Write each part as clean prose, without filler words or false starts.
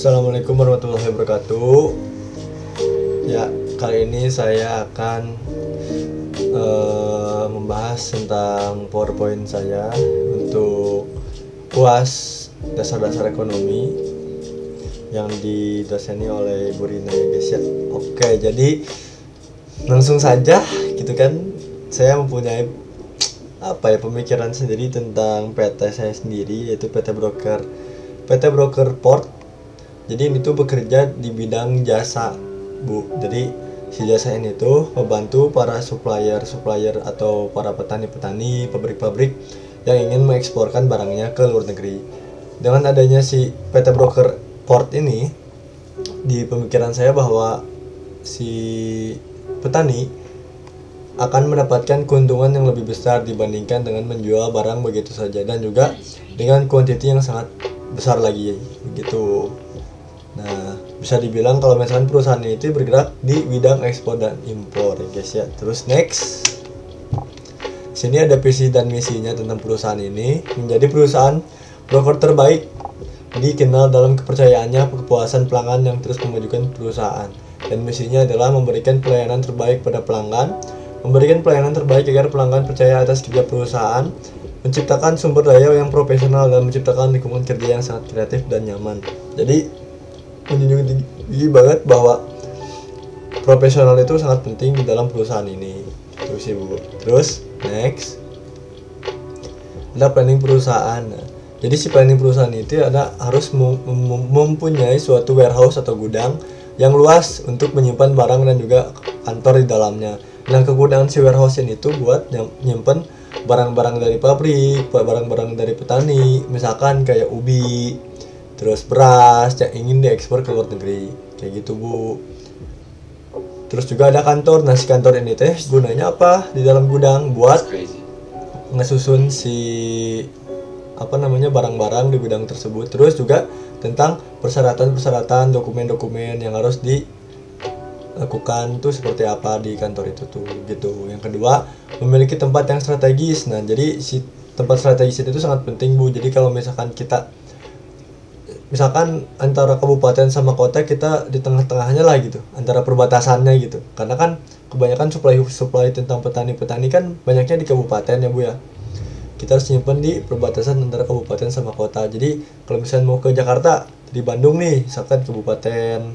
Assalamualaikum warahmatullahi wabarakatuh. Ya, kali ini saya akan membahas tentang PowerPoint saya untuk UAS dasar-dasar ekonomi yang didoseni oleh Bu Rina ya guys ya. Oke, jadi langsung saja gitu kan. Saya mempunyai pemikiran sendiri tentang PT saya sendiri, yaitu PT Broker Port. Jadi ini tuh bekerja di bidang jasa, Bu. Jadi si jasa ini tuh membantu para supplier atau para petani-petani, pabrik-pabrik yang ingin mengeksporkan barangnya ke luar negeri. Dengan adanya si PT Broker Port ini, di pemikiran saya bahwa si petani akan mendapatkan keuntungan yang lebih besar dibandingkan dengan menjual barang begitu saja, dan juga dengan kuantiti yang sangat besar lagi begitu. Nah, bisa dibilang kalau misalkan perusahaan ini itu bergerak di bidang ekspor dan impor ya guys ya. Terus next, sini ada visi dan misinya tentang perusahaan ini: menjadi perusahaan broker terbaik, dikenal dalam kepercayaannya, kepuasan pelanggan yang terus memajukan perusahaan. Dan misinya adalah memberikan pelayanan terbaik pada pelanggan, memberikan pelayanan terbaik agar pelanggan percaya atas kerja perusahaan, menciptakan sumber daya yang profesional, dan menciptakan lingkungan kerja yang sangat kreatif dan nyaman. Jadi menjunjung tinggi banget bahwa profesional itu sangat penting di dalam perusahaan ini. Itu sih Bu. Terus next, ada planning perusahaan. Jadi si planning perusahaan itu harus mempunyai suatu warehouse atau gudang yang luas untuk menyimpan barang dan juga kantor di dalamnya. Nah, kegunaan si warehouse ini tuh buat nyimpen barang-barang dari pabrik, barang-barang dari petani, misalkan kayak ubi, terus beras yang ingin diekspor ke luar negeri, kayak gitu Bu. Terus juga ada kantor. Nah, si kantor ini teh gunanya apa di dalam gudang? Buat ngesusun si barang-barang di gudang tersebut. Terus juga tentang persyaratan dokumen-dokumen yang harus dilakukan tuh seperti apa di kantor itu tuh gitu. Yang kedua, memiliki tempat yang strategis. Nah, jadi si tempat strategis itu sangat penting Bu. Jadi kalau misalkan antara kabupaten sama kota, kita di tengah-tengahnya lah gitu, antara perbatasannya gitu. Karena kan kebanyakan supply tentang petani kan banyaknya di kabupaten ya Bu ya. Kita harus nyimpen di perbatasan antara kabupaten sama kota. Jadi kalau misalnya mau ke Jakarta di Bandung nih, misalkan kabupaten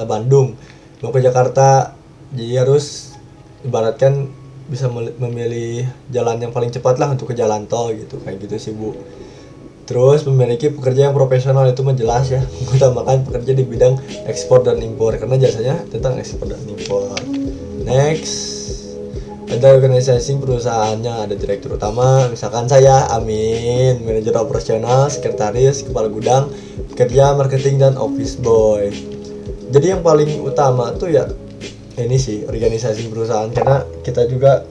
Bandung mau ke Jakarta, jadi harus ibaratkan bisa memilih jalan yang paling cepat lah untuk ke jalan tol gitu, kayak gitu sih Bu. Terus memiliki pekerja yang profesional, itu menjelas ya, mengutamakan pekerja di bidang ekspor dan impor karena jasanya tentang ekspor dan impor. Next, ada organisasi perusahaannya, ada direktur utama, misalkan saya Amin, manajer operasional, sekretaris, kepala gudang, pekerja marketing, dan office boy. Jadi yang paling utama tuh ya ini sih organisasi perusahaan, karena kita juga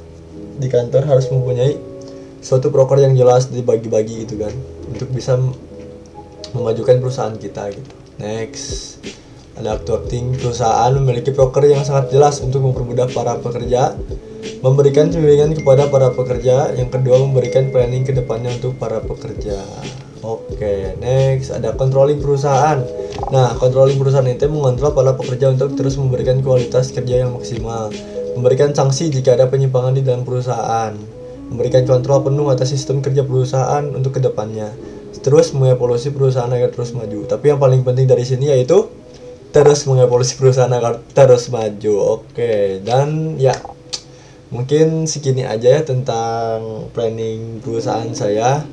di kantor harus mempunyai suatu broker yang jelas dibagi-bagi gitu kan, untuk bisa memajukan perusahaan kita gitu. Next, ada acting perusahaan memiliki broker yang sangat jelas untuk mempermudah para pekerja, memberikan bimbingan kepada para pekerja. Yang kedua, memberikan planning ke depannya untuk para pekerja. Oke, next ada controlling perusahaan. Nah, controlling perusahaan itu mengontrol para pekerja untuk terus memberikan kualitas kerja yang maksimal, memberikan sanksi jika ada penyimpangan di dalam perusahaan, memberikan kontrol penuh atas sistem kerja perusahaan untuk kedepannya, terus mengevaluasi perusahaan agar terus maju. Tapi yang paling penting dari sini yaitu terus mengevaluasi perusahaan agar terus maju. Oke, dan ya mungkin segini aja ya tentang planning perusahaan saya,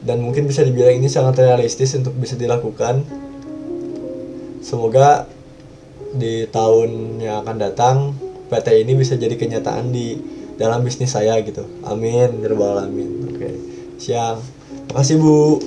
dan mungkin bisa dibilang ini sangat realistis untuk bisa dilakukan. Semoga di tahun yang akan datang PT ini bisa jadi kenyataan di dalam bisnis saya gitu. Amin ya rabbal alamin. Oke, siap. Makasih Bu.